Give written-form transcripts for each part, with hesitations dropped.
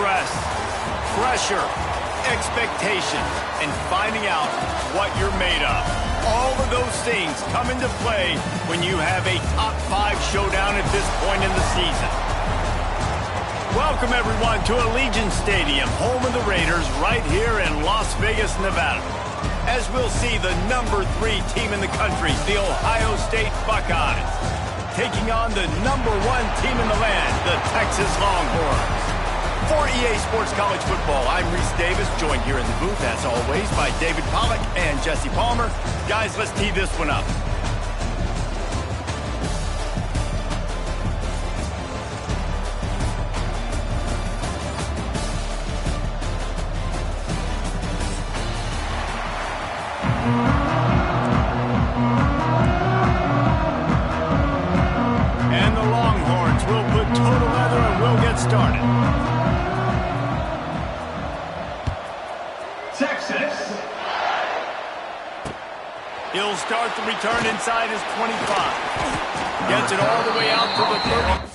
Stress, pressure, expectations, and finding out what you're made of. All of those things come into play when you have a top 5 showdown at this point in the season. Welcome, everyone, to Allegiant Stadium, home of the Raiders, right here in Las Vegas, Nevada. As we'll see the number 3 team in the country, the Ohio State Buckeyes, taking on the number 1 team in the land, the Texas Longhorns. For EA Sports College Football, I'm Reese Davis, joined here in the booth, as always, by David Pollack and Jesse Palmer. Guys, let's tee this one up. And the Longhorns will put total leather and we'll get started. Texas. He'll start the return inside his 25. Gets it all the way out to the 30.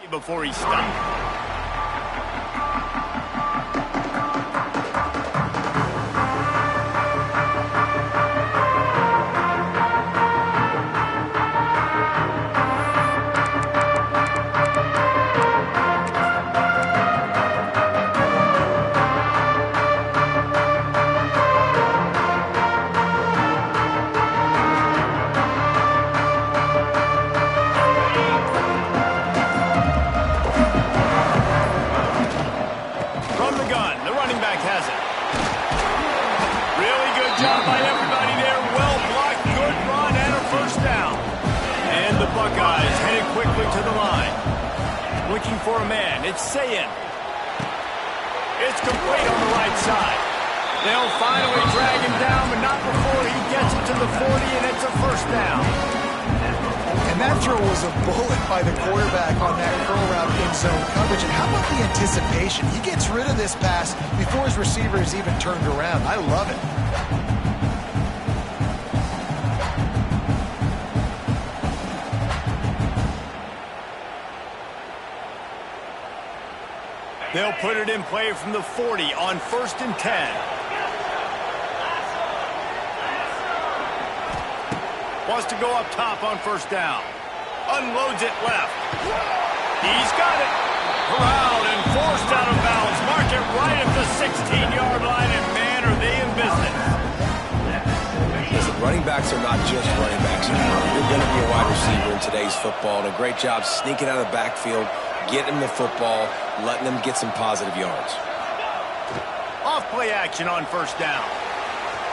Before he stopped. Buckeyes headed quickly to the line. Looking for a man. It's Sayin. It's complete on the right side. They'll finally drag him down, but not before he gets it to the 40, and it's a first down. And that throw was a bullet by the quarterback on that curl route in zone coverage. And how about the anticipation? He gets rid of this pass before his receiver is even turned around. I love it. They'll put it in play from the 40 on 1st and 10. Wants to go up top on 1st down. Unloads it left. He's got it. Corralled and forced out of bounds. Mark it right at the 16-yard line, and man, are they in business. Listen, running backs are not just running backs anymore. You're going to be a wide receiver in today's football, and a great job sneaking out of the backfield, getting him the football, letting them get some positive yards. Off play action on 1st down.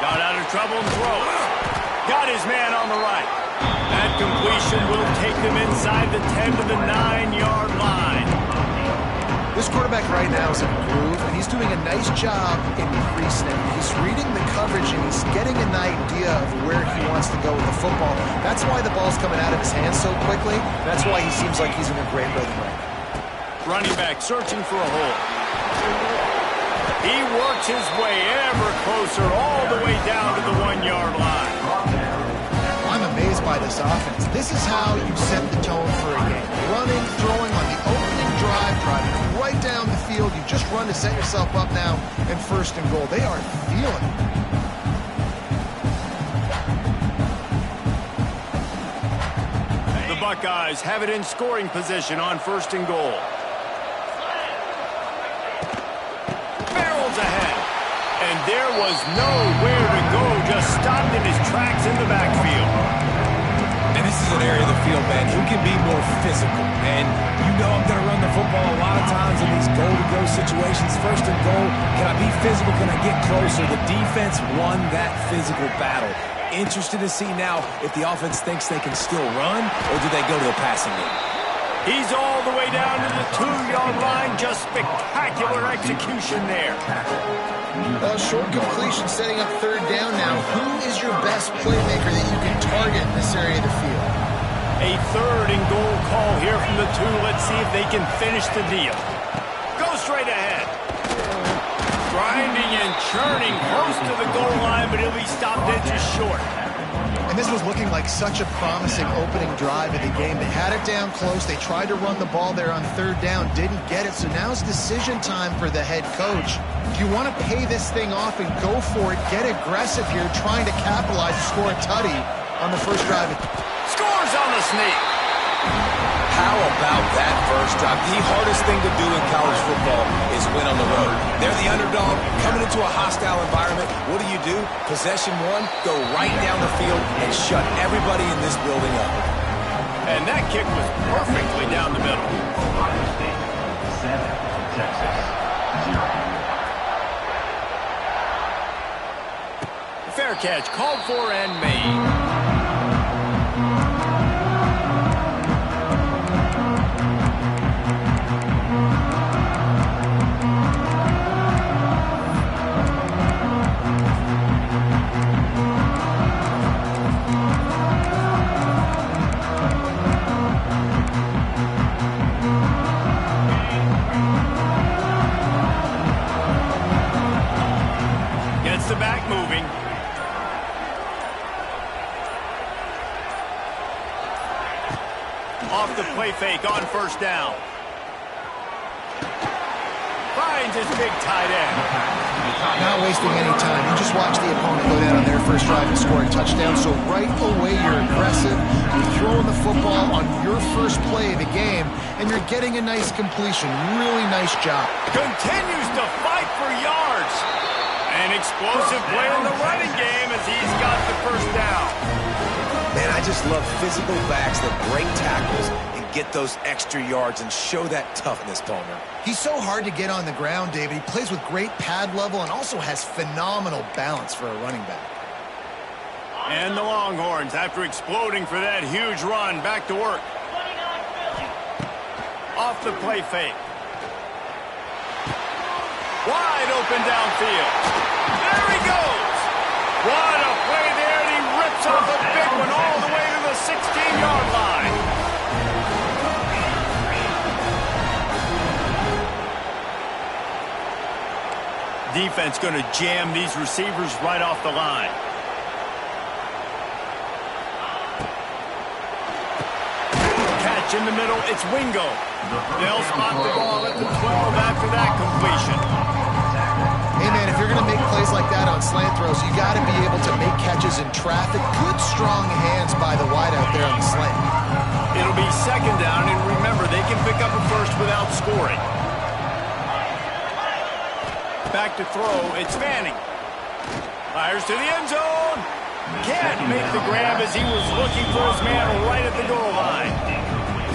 Got out of trouble and throws. Got his man on the right. That completion will take them inside the 10 to the 9-yard line. This quarterback right now is in a groove, and he's doing a nice job in pre-snap. He's reading the coverage, and he's getting an idea of where he wants to go with the football. That's why the ball's coming out of his hands so quickly. That's why he seems like he's in a great rhythm right now. Running back searching for a hole. He works his way ever closer all the way down to the 1-yard line. I'm amazed by this offense. This is how you set the tone for a game. Running, throwing on the opening drive, driving right down the field. You just run to set yourself up now and 1st and goal. They are feeling it. The Buckeyes have it in scoring position on 1st and goal. Barrels ahead. And there was nowhere to go, just stopped in his tracks in the backfield. And this This is an area of the field, man, who can be more physical. And you know I'm going to run the football a lot of times in these goal-to-go situations. First and goal, can I be physical? Can I get closer? The defense won that physical battle. Interested to see now if the offense thinks they can still run, or do they go to the passing game? He's all the way down to the 2-yard line. Just spectacular execution there. Short completion setting up third down now. Who is your best playmaker that you can target in this area of the field? A 3rd and goal call here from the 2. Let's see if they can finish the deal. Go straight ahead. Grinding and churning close to the goal line, but he'll be stopped inches short. And this was looking like such a promising opening drive of the game. They had it down close. They tried to run the ball there on 3rd down, didn't get it. So now it's decision time for the head coach. Do you want to pay this thing off and go for it, get aggressive here, trying to capitalize, score a tutty on the first drive? Scores on the sneak. How about that first drive? The hardest thing to do in college football is win on the road. They're the underdog, coming into a hostile environment. What do? Possession 1, go right down the field and shut everybody in this building up. And that kick was perfectly down the middle. Ohio State 7, Texas 0. Fair catch called for and made. Gets the back moving. Off the play fake on first down. Finds his big tight end. Not wasting any time. You just watch the opponent go down on their first drive and score a touchdown. So right away, you're aggressive. You're throwing the football on your first play of the game, and you're getting a nice completion. Really nice job. Continues to fight for yards. An explosive play in the running game as he's got the first down. Man, I just love physical backs that break tackles and get those extra yards and show that toughness, Palmer. He's so hard to get on the ground, David. He plays with great pad level and also has phenomenal balance for a running back. And the Longhorns, after exploding for that huge run, back to work. Off the play fake. Wide open downfield. There he goes. What a play there, and he rips off a big one all the way to the 16-yard line. Defense going to jam these receivers right off the line. Catch in the middle, it's Wingo. They'll spot the ball at the 12 after that completion. Hey, man, if you're going to make plays like that on slant throws, you got to be able to make catches in traffic. Good, strong hands by the wideout there on the slant. It'll be second down, and remember, they can pick up a first without scoring. Back to throw, it's Manning. Fires to the end zone. Can't make the grab as he was looking for his man right at the goal line.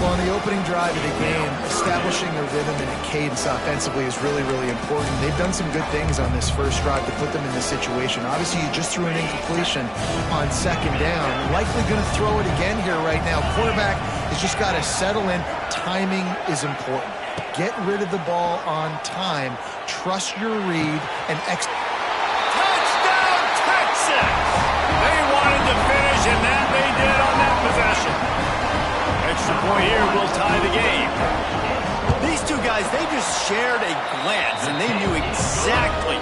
Well, on the opening drive of the game, establishing a rhythm and a cadence offensively is really, really important. They've done some good things on this first drive to put them in this situation. Obviously, you just threw an incompletion on second down. Likely going to throw it again here right now. Quarterback has just got to settle in. Timing is important. Get rid of the ball on time. Trust your read and Touchdown, Texas! They wanted to finish, and that they did on that possession. Extra point here will tie the game. These two guys, they just shared a glance, and they knew exactly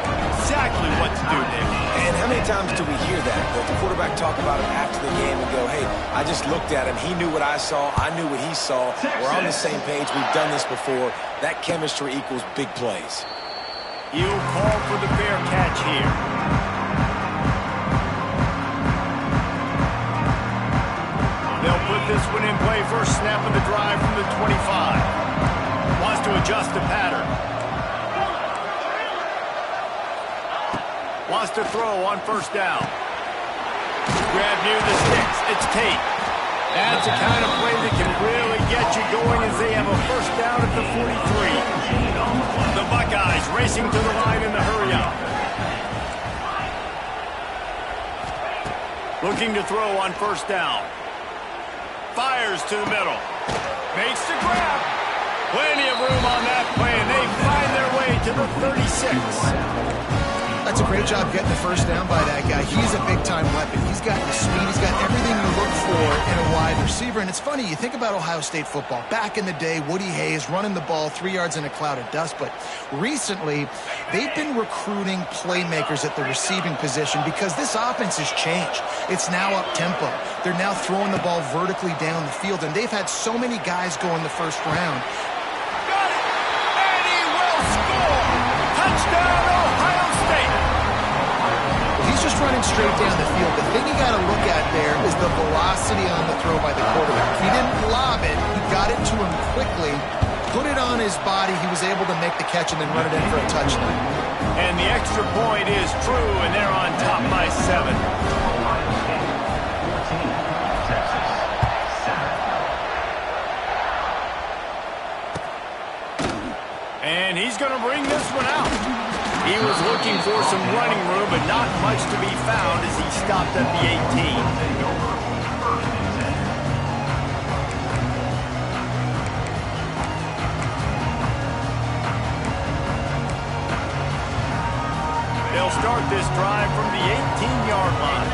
what to do there. And how many times do we hear that? The quarterback talk about it after the game and go, hey, I just looked at him. He knew what I saw. I knew what he saw. We're on the same page. We've done this before. That chemistry equals big plays. He'll call for the fair catch here. They'll put this one in play. First snap of the drive from the 25. Wants to adjust the pattern. Wants to throw on first down. Grab near the sticks. It's Tate. That's the kind of play that can really get you going as they have a first down at the 43. The Buckeyes racing to the line in the hurry-up. Looking to throw on first down. Fires to the middle. Makes the grab. Plenty of room on that play, and they find their way to the 36. That's a great job getting the first down by that guy. He's a big-time weapon. He's got the speed. He's got everything you look for in a wide receiver. And it's funny, you think about Ohio State football. Back in the day, Woody Hayes running the ball 3 yards in a cloud of dust. But recently, they've been recruiting playmakers at the receiving position because this offense has changed. It's now up-tempo. They're now throwing the ball vertically down the field. And they've had so many guys go in the first round. Got it! And he will score! Touchdown, Ohio State! He's just running straight down the field. The thing you got to look at there is the velocity on the throw by the quarterback. He didn't lob it. He got it to him quickly, put it on his body. He was able to make the catch and then run it in for a touchdown. And the extra point is true, and they're on top by 7. And he's going to bring this one out. He was looking for some running room, but not much to be found as he stopped at the 18. They'll start this drive from the 18-yard line.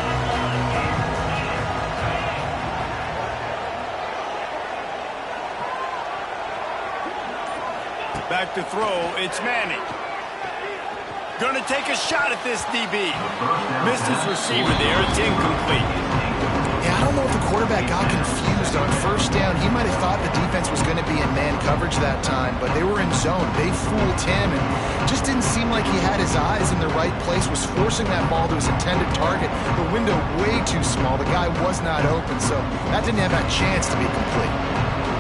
Back to throw, it's Manning. Gonna take a shot at this DB. Missed his receiver there, it's incomplete. Yeah, I don't know if the quarterback got confused on first down. He might have thought the defense was going to be in man coverage that time, but they were in zone. They fooled him, and just didn't seem like he had his eyes in the right place, was forcing that ball to his intended target. The window way too small. The guy was not open, so that didn't have that chance to be complete.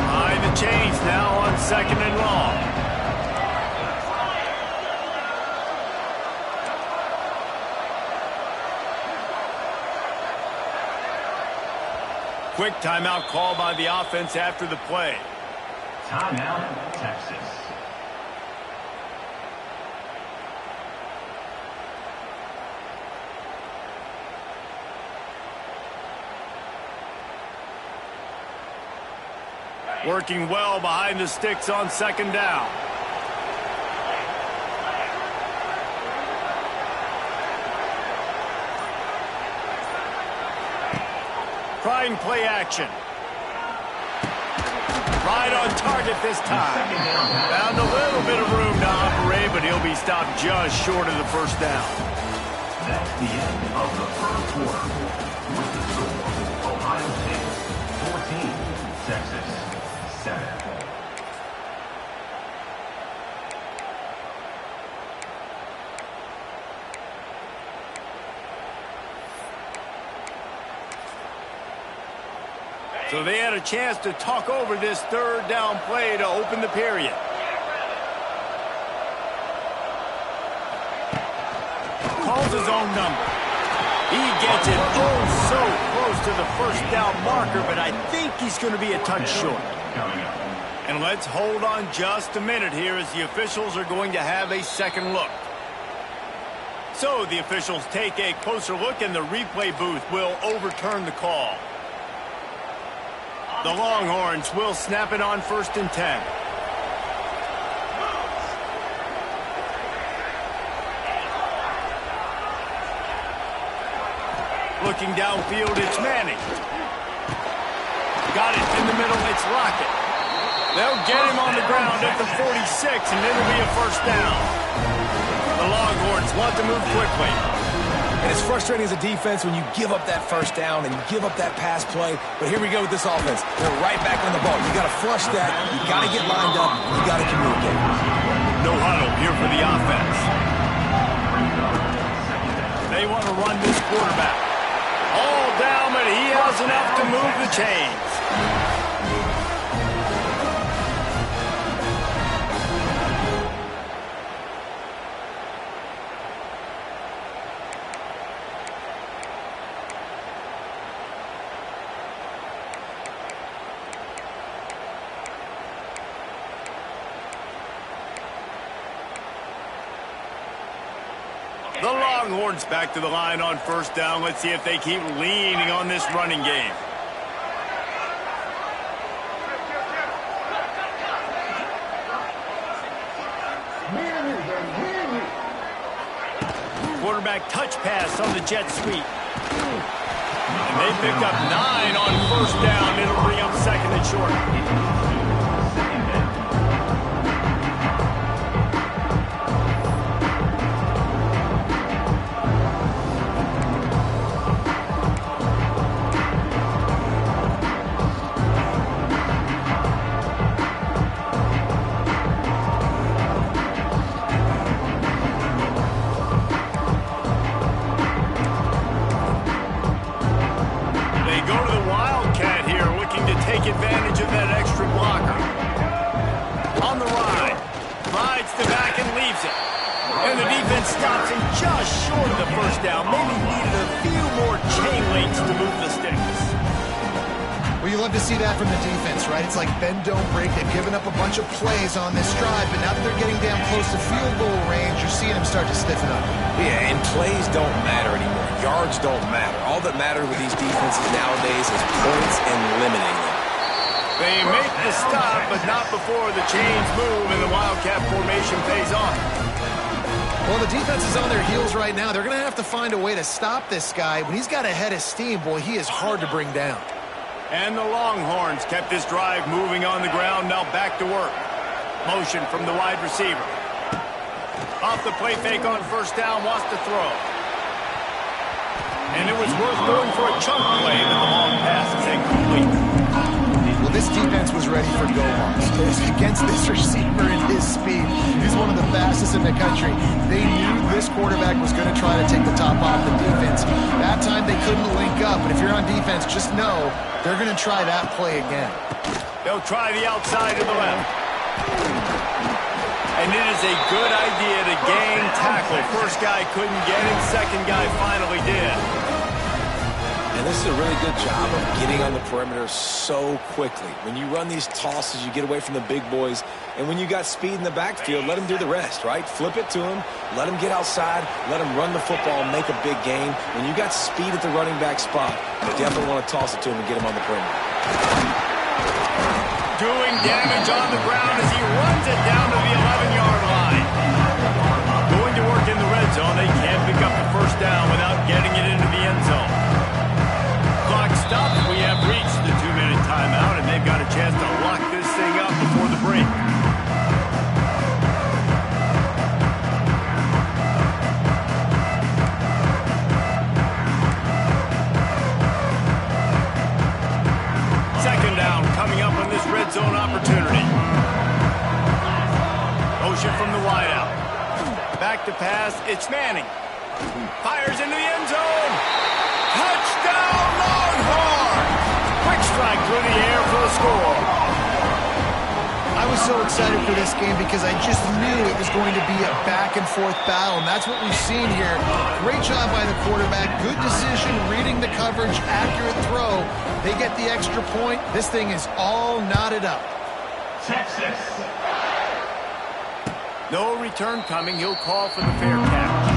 Behind the chains now on 2nd and long. Quick timeout call by the offense after the play. Timeout, Texas. Working well behind the sticks on 2nd down. Trying play action. Right on target this time. Found a little bit of room to operate, but he'll be stopped just short of the first down. That's the end of the first quarter. With the score, Ohio State 14, Texas 7. So they had a chance to talk over this 3rd down play to open the period. Calls his own number. He gets it so close to the first down marker, but I think he's going to be a touch short. And let's hold on just a minute here as the officials are going to have a second look. So the officials take a closer look, and the replay booth will overturn the call. The Longhorns will snap it on 1st and 10. Looking downfield, it's Manning. Got it in the middle, it's Lockett. They'll get him on the ground at the 46, and it'll be a first down. The Longhorns want to move quickly. And it's frustrating as a defense when you give up that first down and you give up that pass play. But here we go with this offense. They're right back on the ball. You got to flush that. You got to get lined up. You got to communicate. No huddle here for the offense. They want to run this quarterback. All down, but he has enough to move the chains. The Longhorns back to the line on first down. Let's see if they keep leaning on this running game. Quarterback touch pass on the jet sweep. And they picked up 9 on first down. It'll bring up second and short. Advantage of that extra blocker. On the ride. Rides the back and leaves it. And the defense stops him just short of the first down. Maybe needed a few more chain links to move the sticks. Well, you love to see that from the defense, right? It's like bend, don't break. They've given up a bunch of plays on this drive, but now that they're getting down close to field goal range, you're seeing them start to stiffen up. Yeah, and plays don't matter anymore. Yards don't matter. All that matters with these defenses nowadays is points and limiting them. They make the stop, but not before the chains move and the Wildcat formation pays off. Well, the defense is on their heels right now. They're going to have to find a way to stop this guy. When he's got a head of steam, boy, he is hard to bring down. And the Longhorns kept this drive moving on the ground. Now back to work. Motion from the wide receiver. Off the play fake on first down, wants to throw. And it was worth going for a chunk play, but the long pass is incomplete. Well, this defense was ready for go-ons. Against this receiver and his speed, he's one of the fastest in the country. They knew this quarterback was going to try to take the top off the defense. That time they couldn't link up, but if you're on defense, just know they're going to try that play again. They'll try the outside of the left. And it is a good idea to gain tackle. First guy couldn't get him, second guy finally did. And this is a really good job of getting on the perimeter so quickly. When you run these tosses, you get away from the big boys. And when you got speed in the backfield, let them do the rest, right? Flip it to him, let him get outside, let him run the football and make a big gain. When you got speed at the running back spot, you definitely want to toss it to him and get him on the perimeter. Doing damage on the ground as he runs it down to the 11-yard line. Going to work in the red zone. They can't pick up the first down without getting it into the end zone. Clock stops. We have reached the 2-minute timeout, and they've got a chance to lock this thing up before the break. Second down coming up on this red zone opportunity. Motion from the wideout. Back to pass. It's Manning. Fires into the end zone. Touchdown, Longhorns! Quick strike through the air for the score. I was so excited for this game because I just knew it was going to be a back-and-forth battle, and that's what we've seen here. Great job by the quarterback. Good decision, reading the coverage, accurate throw. They get the extra point. This thing is all knotted up. Texas. No return coming. He'll call for the fair catch.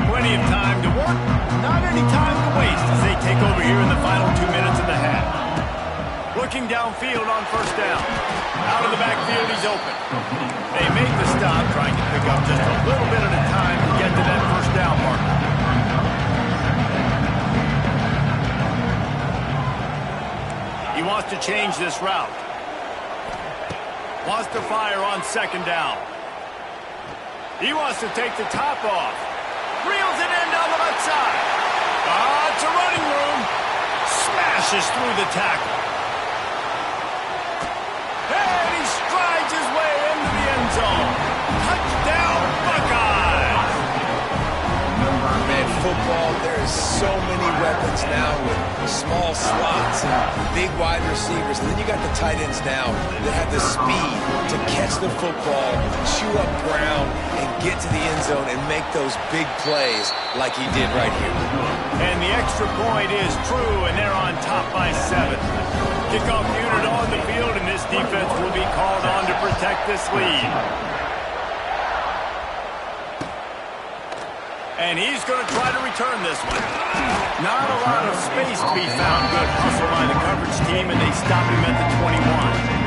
Plenty of time to work. Not any time to waste as they take over here in the final 2 minutes of the half. Looking downfield on first down. Out of the backfield, he's open. They make the stop, trying to pick up just a little bit at a time to get to that first down marker. He wants to change this route. Wants to fire on second down. He wants to take the top off. Reels it in down the left side. It's a running room. Smashes through the tackle. And he strides his way into the end zone. Touchdown, Buckeyes! Man, football, there so many weapons now with small slots and big wide receivers. And then you got the tight ends now that have the speed to catch the football, chew up ground, and get to the end zone and make those big plays like he did right here. And the extra point is true, and they're on top by 7. Kickoff unit on the field, and this defense will be called on to protect this lead. And he's going to try to return this one. Not a lot of space to be found. Good hustle by the coverage team, and they stop him at the 21.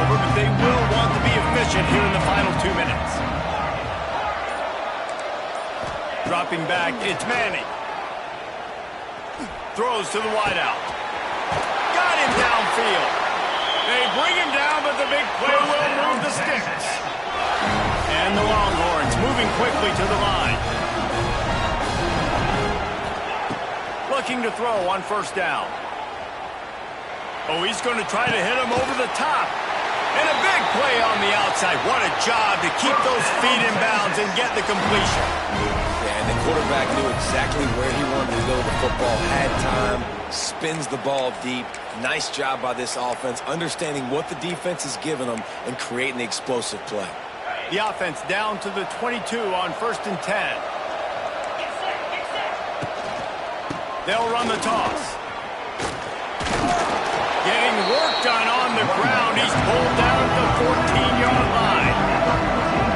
But they will want to be efficient here in the final 2 minutes. Dropping back, it's Manning. Throws to the wideout. Got him downfield. They bring him down, but the big play will move the sticks. And the Longhorns moving quickly to the line. Looking to throw on first down. Oh, he's going to try to hit him over the top. And a big play on the outside. What a job to keep those feet in bounds and get the completion. Yeah, and the quarterback knew exactly where he wanted to go with the football, had time, spins the ball deep. Nice job by this offense, understanding what the defense is giving them and creating the explosive play. The offense down to the 22 on 1st and 10. They'll run the toss. Getting work done on the ground. He's pulled down at the 14-yard line.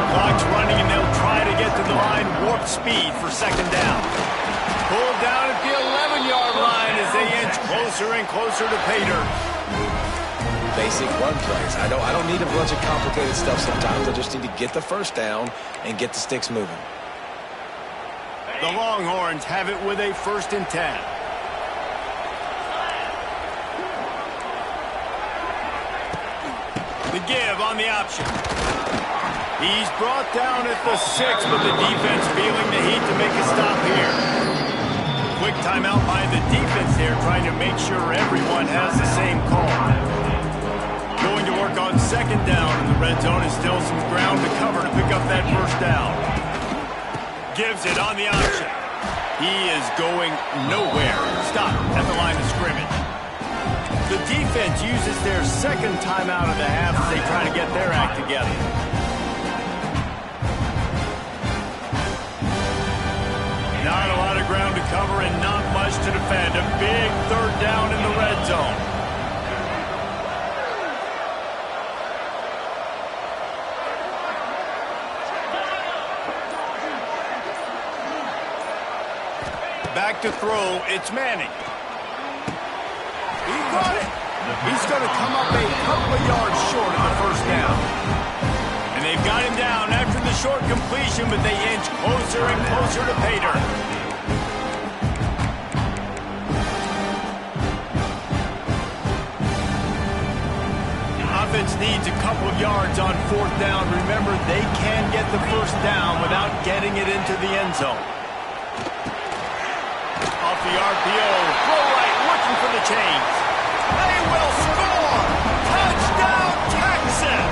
Clock's running, and they'll try to get to the line warp speed for second down. Pulled down at the 11-yard line as they inch closer and closer to pay dirt. Basic run plays. I don't need a bunch of complicated stuff sometimes. I just need to get the first down and get the sticks moving. The Longhorns have it with a 1st and 10. The give on the option. He's brought down at the 6, but the defense feeling the heat to make a stop here. Quick timeout by the defense here, trying to make sure everyone has the same call. Going to work on second down in the red zone, and still some ground to cover to pick up that first down. Gives it on the option. He is going nowhere. Stop at the line of scrimmage. The defense uses their second timeout of the half as they try to get their act together. Not a lot of ground to cover and not much to defend. A big 3rd down in the red zone. Back to throw, it's Manning. He got it. He's going to come up a couple of yards short of the first down. And they've got him down after the short completion, but they inch closer and closer to pay dirt. Offense needs a couple of yards on 4th down. Remember, they can get the first down without getting it into the end zone. Off the RPO, throw right, looking for the chains. They will score! Touchdown, Texas!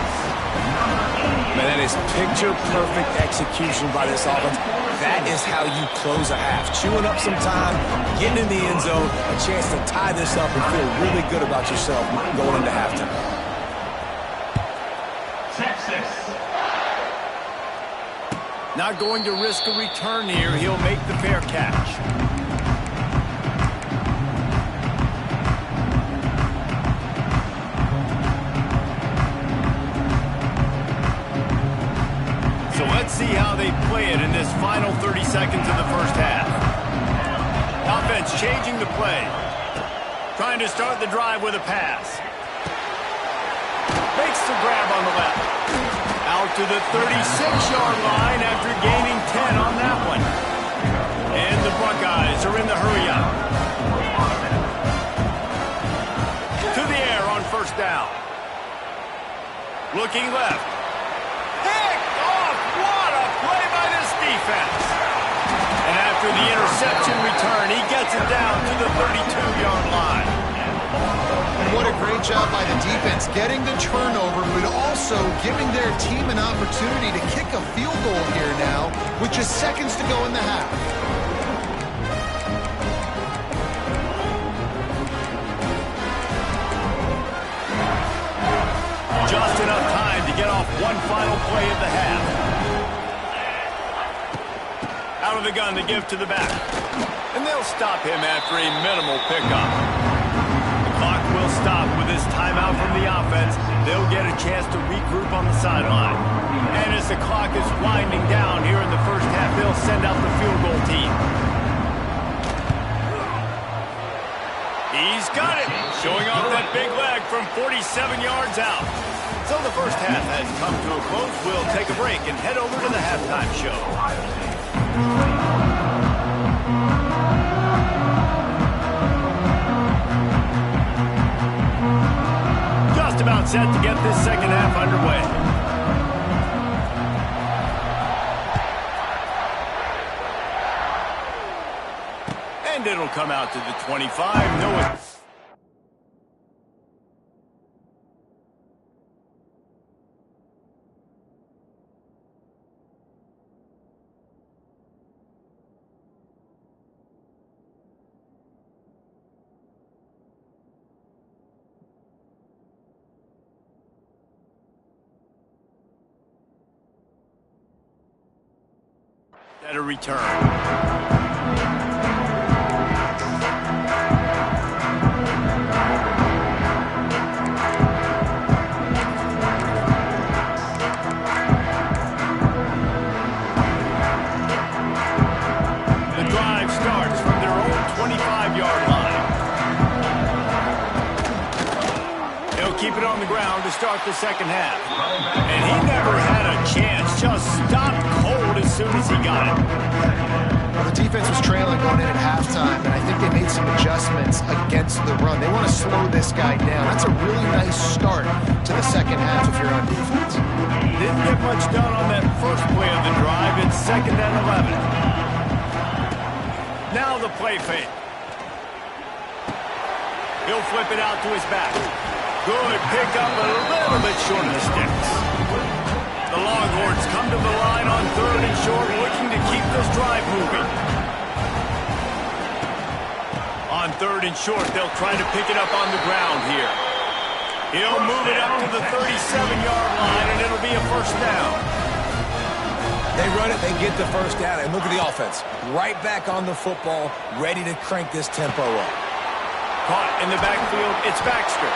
Man, that is picture-perfect execution by this offense. That is how you close a half. Chewing up some time, getting in the end zone, a chance to tie this up and feel really good about yourself going into halftime. Texas. Not going to risk a return here. He'll make the fair catch. Let's see how they play it in this final 30 seconds of the first half. Offense changing the play. Trying to start the drive with a pass. Makes the grab on the left. Out to the 36-yard line after gaining 10 on that one. And the Buckeyes are in the hurry up. To the air on first down. Looking left. Play by this defense. And after the interception return, he gets it down to the 32-yard line. great job by the defense getting the turnover, but also giving their team an opportunity to kick a field goal here now with just seconds to go in the half. Just enough time to get off one final play of the half. Out of the gun to give to the back. And they'll stop him after a minimal pickup. The clock will stop with this timeout from the offense. They'll get a chance to regroup on the sideline. And as the clock is winding down here in the first half, they'll send out the field goal team. He's got it, showing off that big leg from 47 yards out. So the first half has come to a close. We'll take a break and head over to the halftime show. Just about set to get this second half underway. And it'll come out to the 25. No. At a return. The drive starts from their own 25-yard line. They'll keep it on the ground to start the second half. And he never had a chance, just stopped cold as soon as he got it. Well, the defense was trailing going in at halftime, and I think they made some adjustments against the run. They want to slow this guy down. That's a really nice start to the second half if you're on defense. Didn't get much done on that first play of the drive. It's 2nd and 11. Now the play fake. He'll flip it out to his back. Good pickup, a little bit short of the sticks. The Longhorns come to the line on 3rd and short, looking to keep this drive moving. On 3rd and short, they'll try to pick it up on the ground here. He'll move it up to the 37-yard line, and it'll be a first down. They run it, they get the first down, and look at the offense. Right back on the football, ready to crank this tempo up. Caught in the backfield, it's Baxter.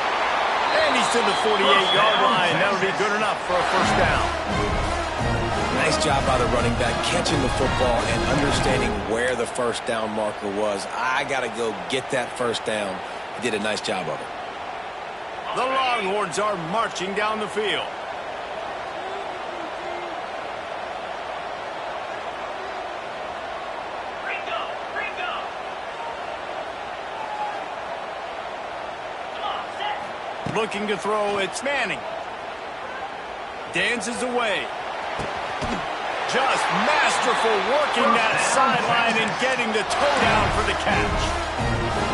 And he's to the 48-yard line. That'll be good enough for a first down. Nice job by the running back, catching the football and understanding where the first down marker was. I got to go get that first down. He did a nice job of it. The Longhorns are marching down the field. Looking to throw, it's Manning. Dances away. Just masterful working that sideline and getting the toe down for the catch.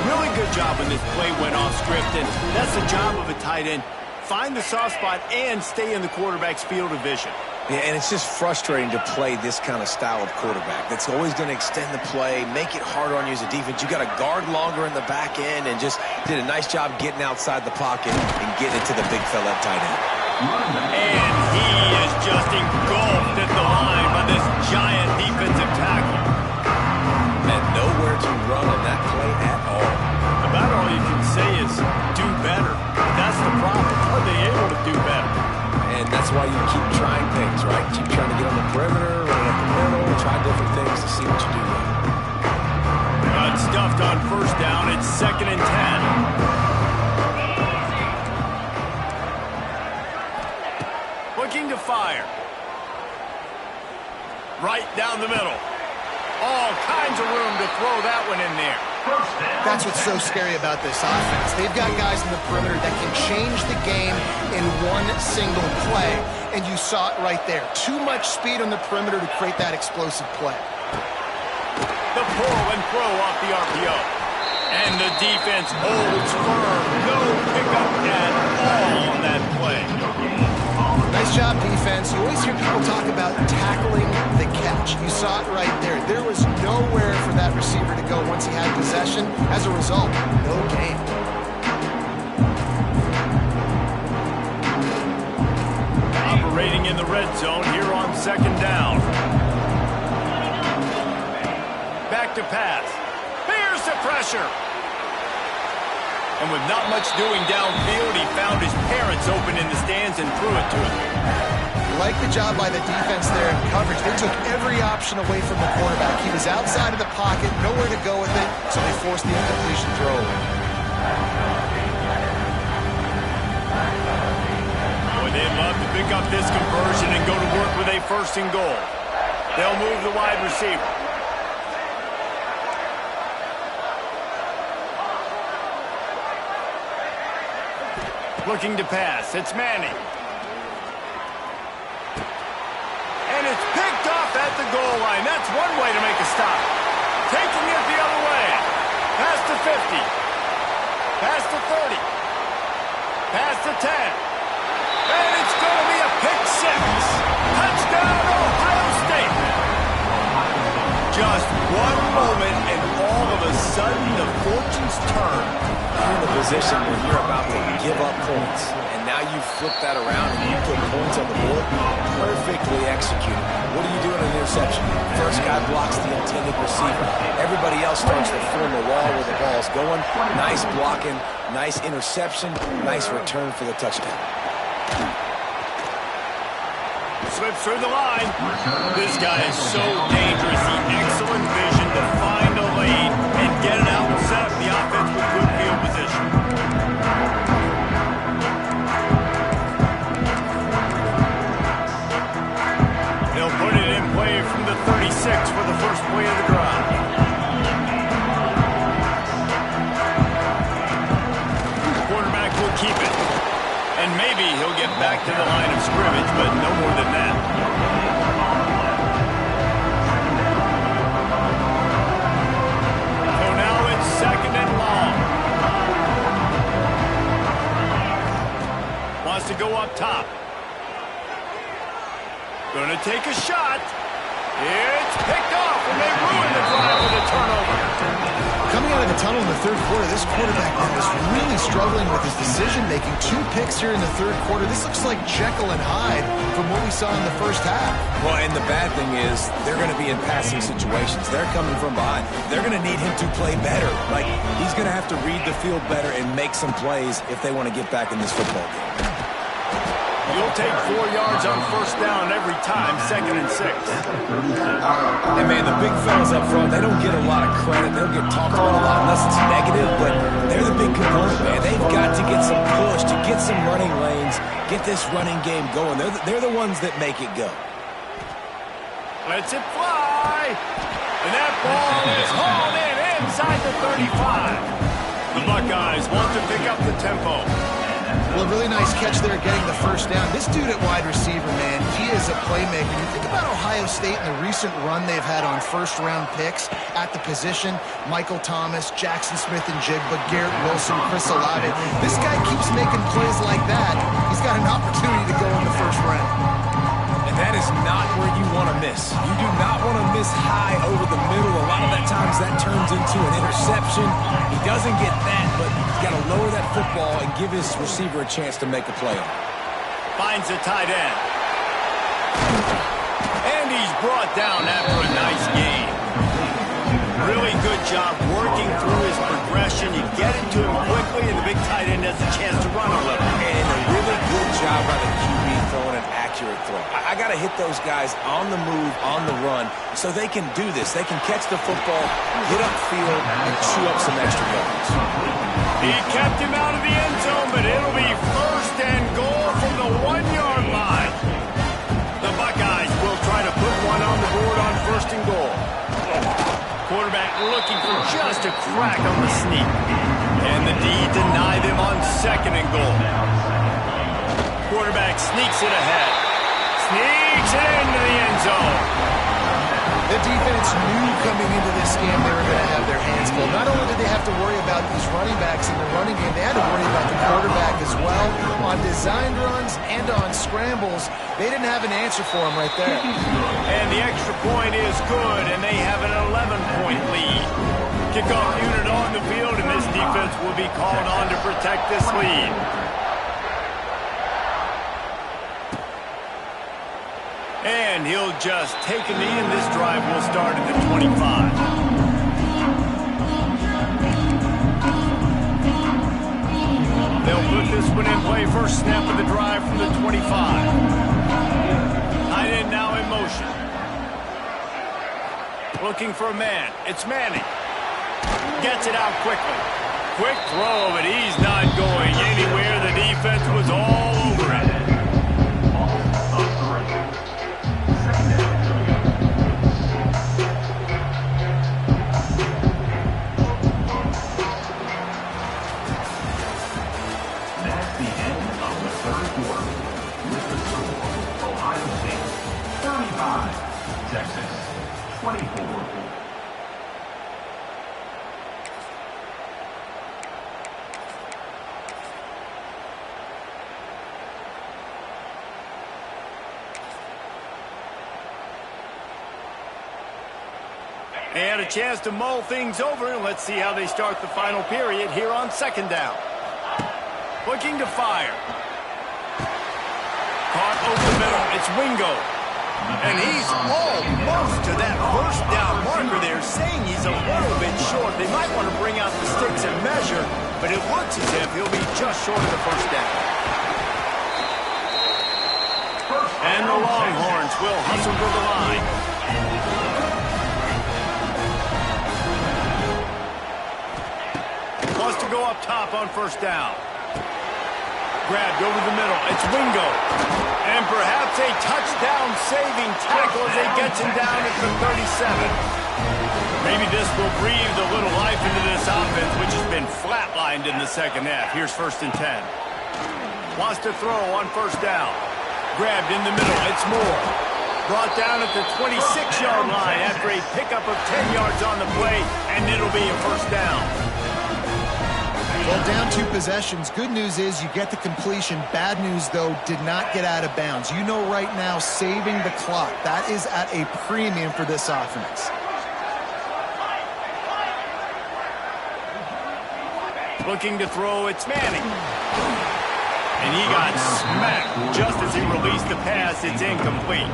Really good job when this play went off script, and that's the job of a tight end. Find the soft spot and stay in the quarterback's field of vision. Yeah, and it's just frustrating to play this kind of style of quarterback. That's always going to extend the play, make it harder on you as a defense. You got to guard longer in the back end, and just did a nice job getting outside the pocket and getting it to the big fella at tight end. And he is just engulfed at the line by this giant defensive tackle. And nowhere to run on that play at all. About all you can say is do better. That's the problem. Are they able to do better? And that's why you keep trying things, right? Keep trying to get on the perimeter, run up the middle, try different things to see what you do well. Got stuffed on first down. It's 2nd and 10. Looking to fire. Right down the middle. All kinds of room to throw that one in there. That's what's so scary about this offense. They've got guys in the perimeter that can change the game in one single play, and you saw it right there. Too much speed on the perimeter to create that explosive play. The pull and throw off the RPO. And the defense holds firm. No pickup at all on that play. Nice job, defense. You always hear people talk about tackling the catch. You saw it right there. There was nowhere for that receiver to go once he had possession. As a result, no gain. Operating in the red zone here on second down. Back to pass. Here's the pressure. And with not much doing downfield, he found his parents open in the stands and threw it to him. Like the job by the defense there in coverage. They took every option away from the quarterback. He was outside of the pocket, nowhere to go with it, so they forced the incompletion throw. Boy, they'd love to pick up this conversion and go to work with a first and goal. They'll move the wide receiver. Looking to pass. It's Manning. And it's picked off at the goal line. That's one way to make a stop. Taking it the other way. Pass to 50. Pass to 30. Pass to 10. And it's going to be a pick six. Touchdown, Ohio State. Just one moment, and all of a sudden, the fortunes turn. You're in the position where you're about to give up points, and now you flip that around and you put points on the board. Perfectly executed. What do you do in an interception? First guy blocks the intended receiver. Everybody else starts to form a wall where the ball's going. Nice blocking, nice interception, nice return for the touchdown. Slips through the line. This guy is so dangerous. The excellent vision to find a lane and get it out and set up the offense with good field position. They'll put it in play from the 36 for the first play of the drive. The quarterback will keep it. And maybe he'll get back to the line of scrimmage, but no more than that. So now it's second and long. Wants to go up top. Going to take a shot. It's picked off, and they ruin the drive with a turnover. Coming out of the tunnel in the third quarter, this quarterback now is really struggling with his decision-making. 2 picks here in the third quarter. This looks like Jekyll and Hyde from what we saw in the first half. Well, and the bad thing is they're going to be in passing situations. They're coming from behind. They're going to need him to play better. Like, he's going to have to read the field better and make some plays if they want to get back in this football game. You'll take 4 yards on first down every time, second and 6. And, man, the big fellas up front, they don't get a lot of credit. They don't get talked about a lot unless it's negative, but they're the big component, man. They've got to get some push, to get some running lanes, get this running game going. They're the ones that make it go. Lets it fly. And that ball is hauled in inside the 35. The Buckeyes want to pick up the tempo. Well, really nice catch there getting the first down. This dude at wide receiver, man, he is a playmaker. You think about Ohio State and the recent run they've had on first-round picks at the position. Michael Thomas, Jackson Smith and Jigba, Garrett Wilson, Chris Olave. This guy keeps making plays like that. He's got an opportunity to go in the first round. And that is not where you want to miss. You do not want to miss high over the middle. A lot of that times that turns into an interception. He doesn't get that, but he's got to lower that football and give his receiver a chance to make a play on it. Finds a tight end. And he's brought down after a nice game. Really good job working through his progression. You get it to him quickly, and the big tight end has a chance to run a little. And a really good job by the QB throwing an accurate throw. I got to hit those guys on the move, on the run, so they can do this. They can catch the football, get upfield, and chew up some extra yards. He kept him out of the end zone, but it'll be first and goal from the 1-yard line. The Buckeyes will try to put one on the board on first and goal. Quarterback looking for just a crack on the sneak. And the D deny them on second and goal. Quarterback sneaks it ahead. Sneaks it into the end zone. The defense knew coming into this game they were going to have their hands full. Not only did they have to to worry about these running backs in the running game. They had to worry about the quarterback as well. On designed runs and on scrambles, they didn't have an answer for him right there. And the extra point is good, and they have an 11-point lead. Kickoff unit on the field, and this defense will be called on to protect this lead. And he'll just take a knee, and this drive will start at the 25. They'll put this one in play. First snap of the drive from the 25. Tight end now in motion. Looking for a man. It's Manning. Gets it out quickly. Quick throw, but he's not going anywhere. The defense was all over it. Texas, 24. They had a chance to mull things over, and let's see how they start the final period here on second down. Looking to fire. Caught over the middle. It's Wingo. And he's almost to that first down marker there, saying he's a little bit short. They might want to bring out the sticks and measure, but it looks as if he'll be just short of the first down. And the Longhorns will hustle to the line. Wants to go up top on first down. Grabbed over the middle. It's Wingo. And perhaps a touchdown-saving tackle as he gets him down at the 37. Maybe this will breathe a little life into this offense, which has been flatlined in the second half. Here's 1st and 10. Wants to throw on first down. Grabbed in the middle. It's Moore. Brought down at the 26-yard line after a pickup of 10 yards on the play, and it'll be a first down. Well, down 2 possessions. Good news is you get the completion. Bad news, though, did not get out of bounds. You know right now, saving the clock. That is at a premium for this offense. Looking to throw, it's Manning. And he got smacked just as he released the pass. It's incomplete.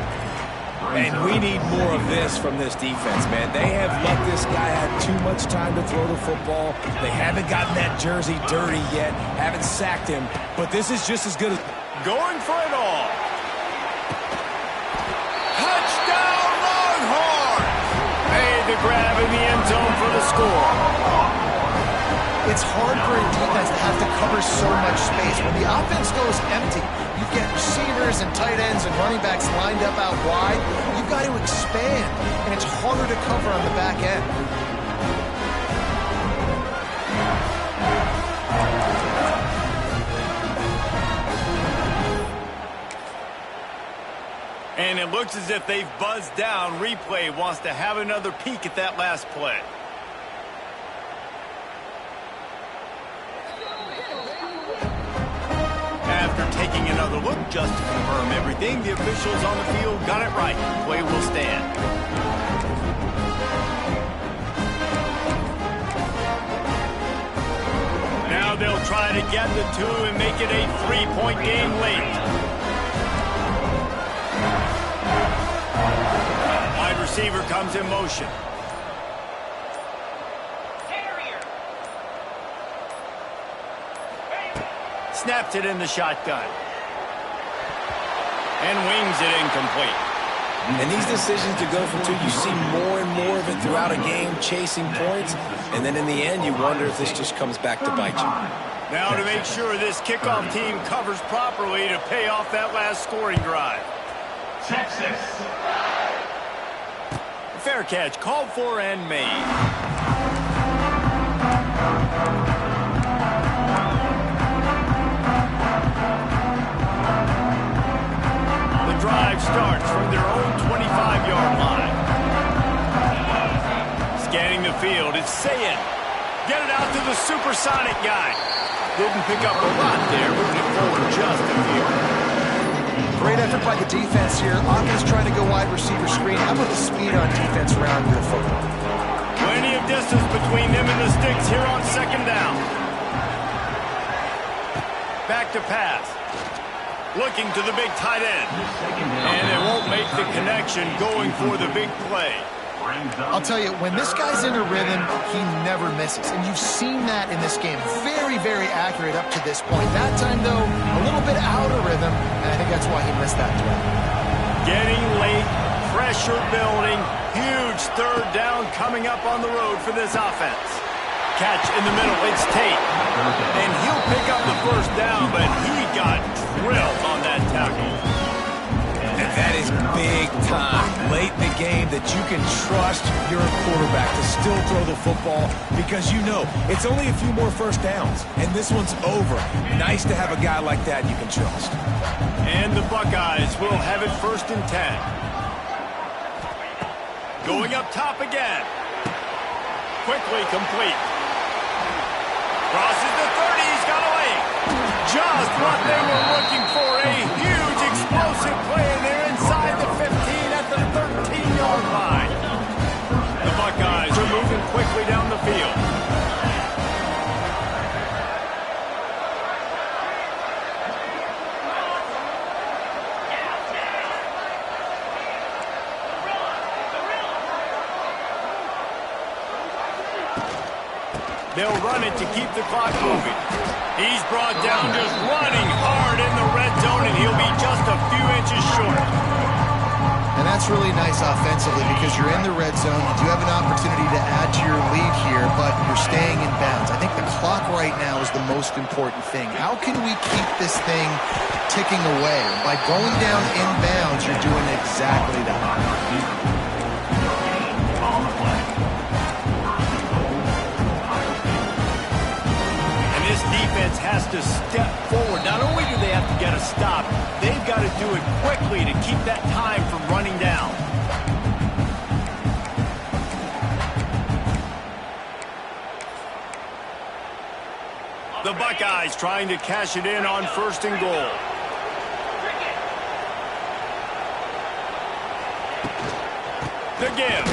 And we need more of this from this defense, man. They have let this guy have too much time to throw the football. They haven't gotten that jersey dirty yet, haven't sacked him, but this is just as good as... Going for it all. Touchdown, Longhorn! Made the grab in the end zone for the score. It's hard for a defense to have to cover so much space. When the offense goes empty, you get receivers and tight ends and running backs lined up out wide. You've got to expand, and it's harder to cover on the back end. And it looks as if they've buzzed down. Replay wants to have another peek at that last play. After taking another look just to confirm everything, the officials on the field got it right. Play will stand. Now they'll try to get the 2 and make it a 3-point game late. Wide receiver comes in motion. Snaps it in the shotgun. And wings it incomplete. And these decisions to go for 2, you see more and more of it throughout a game, chasing points, and then in the end, you wonder if this just comes back to bite you. Now to make sure this kickoff team covers properly to pay off that last scoring drive. Texas. Fair catch, called for and made. Drive starts from their own 25-yard line. Scanning the field, it's Sayin. Get it out to the supersonic guy. Didn't pick up a lot there, moving it forward just a few. Great effort by the defense here. Offense trying to go wide receiver screen. How about the speed on defense around the football? Plenty of distance between them and the sticks here on second down. Back to pass. Looking to the big tight end. And they won't make the connection going for the big play. I'll tell you, when this guy's in a rhythm, he never misses. And you've seen that in this game. Very, very accurate up to this point. That time, though, a little bit out of rhythm, and I think that's why he missed that throw. Getting late, pressure building, huge third down coming up on the road for this offense. Catch in the middle, it's Tate. And he'll pick up the first down, but he got drilled on that tackle. And that is big time, late in the game, that you can trust your quarterback to still throw the football because you know it's only a few more first downs, and this one's over. Nice to have a guy like that you can trust. And the Buckeyes will have it 1st and 10. Going up top again. Quickly complete. Crosses the 30, he's got away. Just what they were looking for, a huge explosive play, and they're inside the 15 at the 13-yard line. The Buckeyes are moving quickly down the field. They'll run it to keep the clock moving. He's brought down just running hard in the red zone, and he'll be just a few inches short. And that's really nice offensively because you're in the red zone. You do have an opportunity to add to your lead here, but you're staying in bounds. I think the clock right now is the most important thing. How can we keep this thing ticking away? By going down in bounds, you're doing exactly that. This defense has to step forward. Not only do they have to get a stop, they've got to do it quickly to keep that time from running down. The Buckeyes trying to cash it in on 1st and goal. The give.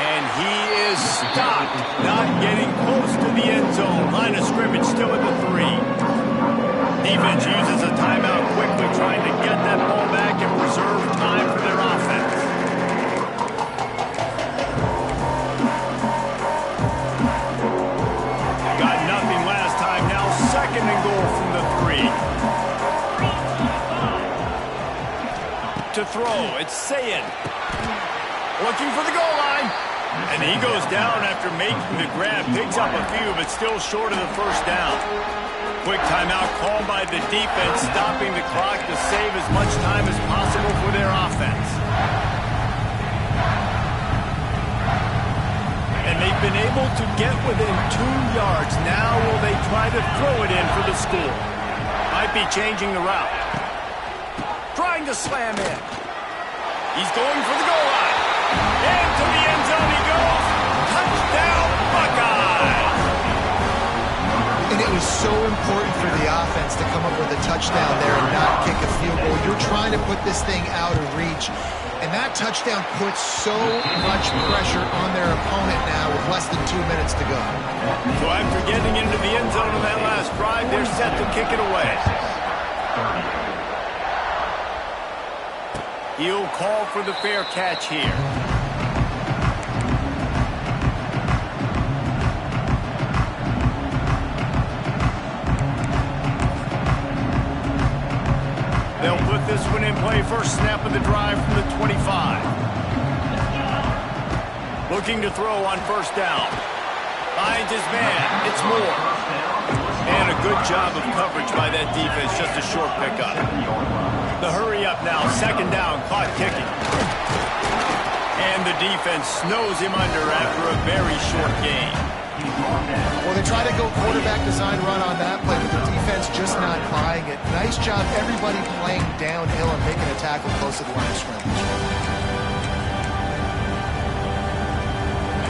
And he is stopped, not getting close to the end zone. Line of scrimmage still at the 3. Defense uses a timeout quickly, trying to get that ball back and preserve time for their offense. Got nothing last time, now 2nd and goal from the 3. To throw, it's Sayin. Looking for the goal line. And he goes down after making the grab. Picks up a few, but still short of the first down. Quick timeout called by the defense, stopping the clock to save as much time as possible for their offense. And they've been able to get within 2 yards. Now will they try to throw it in for the score? Might be changing the route. Trying to slam in. He's going for the goal line. Into the end zone he goes. Touchdown, Buckeyes! And it was so important for the offense to come up with a touchdown there and not kick a field goal. You're trying to put this thing out of reach. And that touchdown puts so much pressure on their opponent now with less than 2 minutes to go. So after getting into the end zone on that last drive, they're set to kick it away. He'll call for the fair catch here. They'll put this one in play. First snap of the drive from the 25. Looking to throw on 1st down. Finds his man. It's Moore. And a good job of coverage by that defense. Just a short pickup. The hurry up now. 2nd down. Clock ticking. And the defense snows him under after a very short game. Well, they try to go quarterback design run on that play, but the defense just not buying it. Nice job, everybody playing downhill and making a tackle close to the line of scrimmage.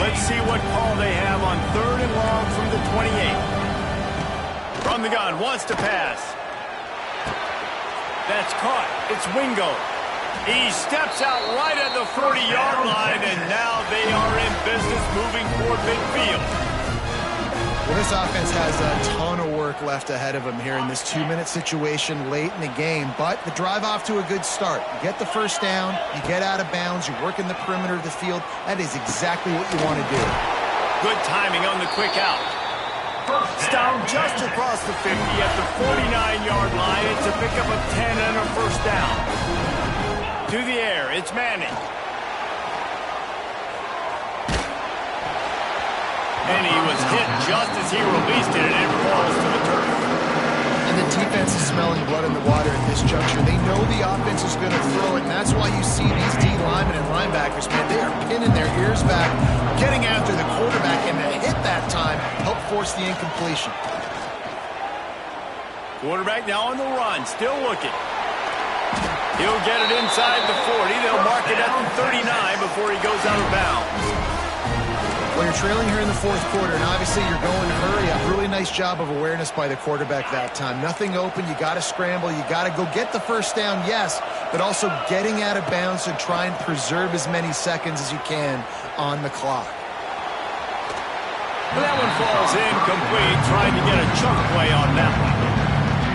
Let's see what call they have on 3rd and long from the 28. From the gun, wants to pass. That's caught. It's Wingo. He steps out right at the 40-yard line, and now they are in business moving toward midfield. Well, this offense has a ton of work left ahead of them here in this 2-minute situation late in the game, but the drive off to a good start. You get the first down, you get out of bounds, you work in the perimeter of the field. That is exactly what you want to do. Good timing on the quick out. Stopped just across the 50 at the 49-yard line. It's a pickup of 10 and a first down. To the air, it's Manning. And he was hit just as he released it, and it falls to the turf. And the defense is smelling blood in the water at this juncture. They know the offense is going to throw it, and that's why you see these D linemen and linebackers, man, they are pinning their ears back, getting after the quarterback, and the hit that time helped force the incompletion. Quarterback now on the run, still looking. He'll get it inside the 40. They'll mark it at the 39 before he goes out of bounds. Well, you're trailing here in the 4th quarter, and obviously you're going to hurry up. Really nice job of awareness by the quarterback that time. Nothing open. You got to scramble. You got to go get the first down, yes, but also getting out of bounds to try and preserve as many seconds as you can on the clock. Well, that one falls incomplete, trying to get a chunk play on that one.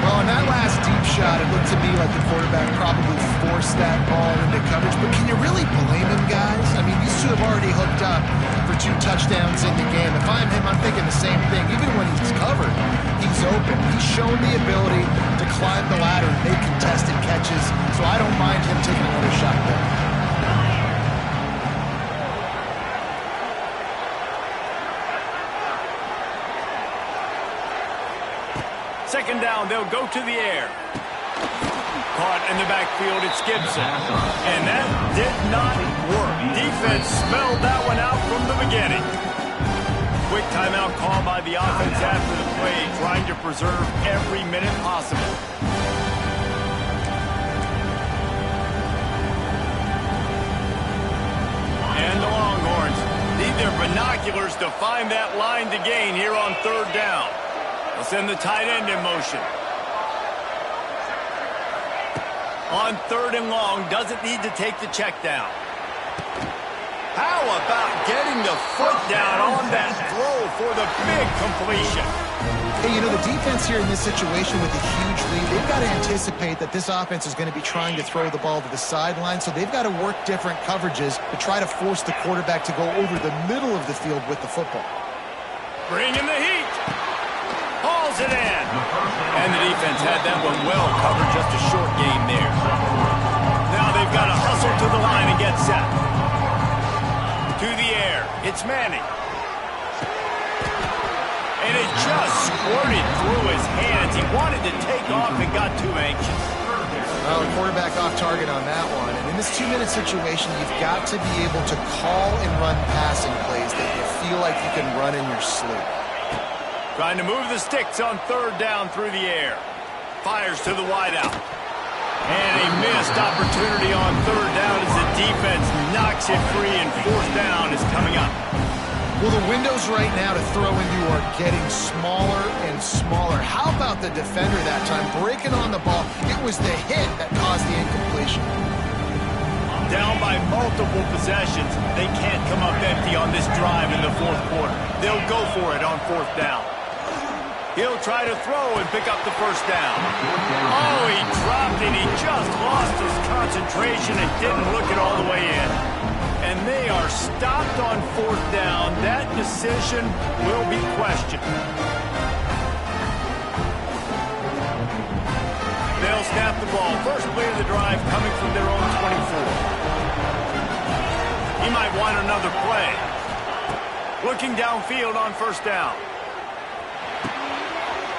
Well, on that last deep shot, it looked to me like the quarterback probably forced that ball into coverage. But can you really blame him, guys? I mean, these two have already hooked up for 2 touchdowns in the game. If I'm him, I'm thinking the same thing. Even when he's covered, he's open. He's shown the ability to climb the ladder and make contested catches. So I don't mind him taking another shot there. Second down, they'll go to the air. Caught in the backfield, it's Gibson. And that did not work. Defense smelled that one out from the beginning. Quick timeout call by the offense after the play, trying to preserve every minute possible. And the Longhorns need their binoculars to find that line to gain here on 3rd down. They'll send the tight end in motion. On 3rd and long, doesn't need to take the check down. How about getting the foot down on that throw for the big completion? Hey, you know, the defense here in this situation with a huge lead, they've got to anticipate that this offense is going to be trying to throw the ball to the sideline, so they've got to work different coverages to try to force the quarterback to go over the middle of the field with the football. Bring in the heat. Hauls it in. And the defense had that one well covered, just a short gain there. Now they've got to hustle to the line and get set. To the air, it's Manning. And it just squirted through his hands. He wanted to take off and got too anxious. Well, a quarterback off target on that one. And in this 2-minute situation, you've got to be able to call and run passing plays that you feel like you can run in your sleep. Trying to move the sticks on 3rd down through the air. Fires to the wideout. And a missed opportunity on 3rd down as the defense knocks it free, and 4th down is coming up. Well, the windows right now to throw into are getting smaller and smaller. How about the defender that time breaking on the ball? It was the hit that caused the incompletion. Down by multiple possessions, they can't come up empty on this drive in the 4th quarter. They'll go for it on 4th down. He'll try to throw and pick up the first down. Oh, he dropped it. He just lost his concentration and didn't look it all the way in. And they are stopped on 4th down. That decision will be questioned. They'll snap the ball. First play of the drive coming from their own 24. He might want another play. Looking downfield on 1st down.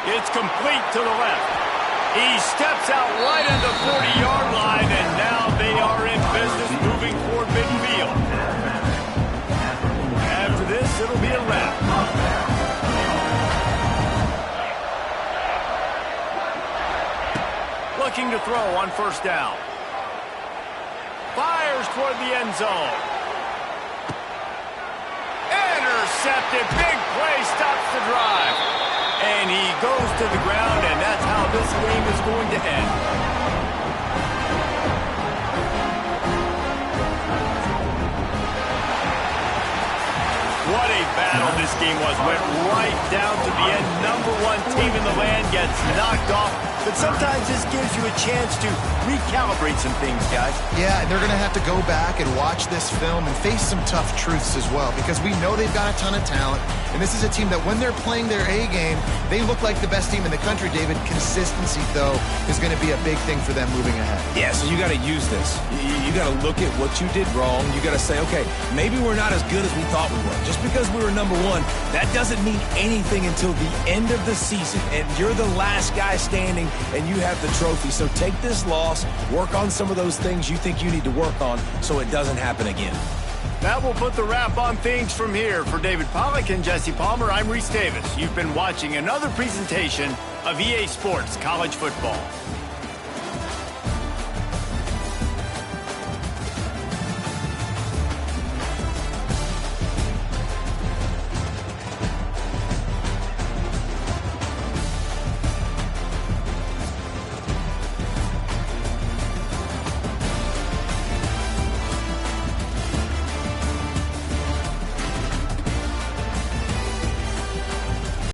It's complete to the left. He steps out right at the 40-yard line, and now they are in business moving toward midfield. After this, it'll be a wrap. Looking to throw on 1st down. Fires toward the end zone. intercepted. Big play stops the drive. And he goes to the ground, and that's how this game is going to end. What a battle this game was. Went right down to the end. #1 team in the land gets knocked off. But sometimes this gives you a chance to recalibrate some things, guys. Yeah, and they're going to have to go back and watch this film and face some tough truths as well, because we know they've got a ton of talent, and this is a team that when they're playing their A game, they look like the best team in the country, David. Consistency, though, is going to be a big thing for them moving ahead. Yeah, so you got to use this. You got to look at what you did wrong. You got to say, okay, maybe we're not as good as we thought we were. Just because we were #1, that doesn't mean anything until the end of the season, and you're the last guy standing, and you have the trophy. So take this loss, work on some of those things you think you need to work on so it doesn't happen again. That will put the wrap on things from here. For David Pollack and Jesse Palmer, I'm Reese Davis. You've been watching another presentation of EA Sports College Football.